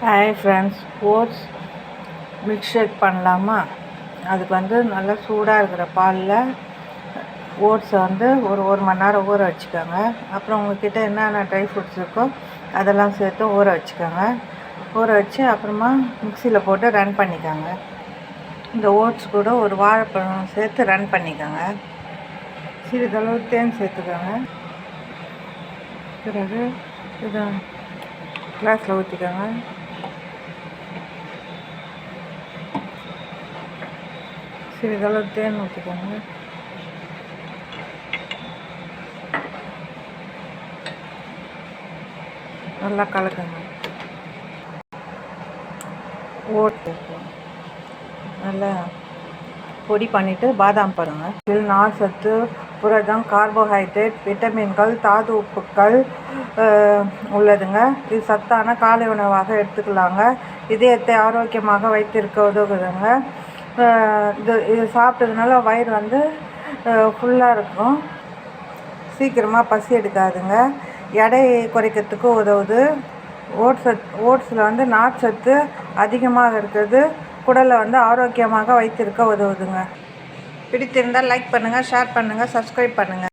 Hi friends, oats milk shake பண்ணலாமா? அதுக்கு நல்லா சூடாக இருக்கிற பாலில் ஓட்ஸை ஒரு மணி நேரம் ஊற வச்சுக்கோங்க. அப்புறம் உங்கள்கிட்ட என்னென்ன ட்ரை ஃப்ரூட்ஸ் இருக்கோ அதெல்லாம் சேர்த்து ஊற வச்சுக்கோங்க. ஊற வச்சு அப்புறமா மிக்சியில் போட்டு ரன் பண்ணிக்கோங்க. இந்த ஓட்ஸ் கூட ஒரு வாழைப்பழம் சேர்த்து ரன் பண்ணிக்கோங்க. சிறிதளவு தேன் சேர்த்துக்கோங்க. பிறகு இதை கிளாஸில் ஊற்றிக்கோங்க. சிறிதளவு தேன் ஊற்றிக்கோங்க. நல்லா கலக்குங்க. ஓட்டு நல்லா பொடி பண்ணிவிட்டு பாதாம் பருங்க. இதில் நார் சத்து, புரதம், கார்போஹைட்ரேட், விட்டமின்கள், தாது உப்புக்கள் உள்ளதுங்க. இது சத்தான காலை உணவாக எடுத்துக்கலாங்க. இதயத்தை ஆரோக்கியமாக வைத்திருக்க உதவுதுங்க. இது சாப்பிட்டதுனால வயிறு ஃபுல்லாக இருக்கும். சீக்கிரமாக பசி எடுக்காதுங்க. எடையை குறைக்கிறதுக்கு உதவுது. ஓட்ஸில் நார்ச்சத்து அதிகமாக இருக்குது. குடலை ஆரோக்கியமாக வைத்திருக்க உதவுதுங்க. பிடித்திருந்தால் லைக் பண்ணுங்கள், ஷேர் பண்ணுங்கள், சப்ஸ்கிரைப் பண்ணுங்கள்.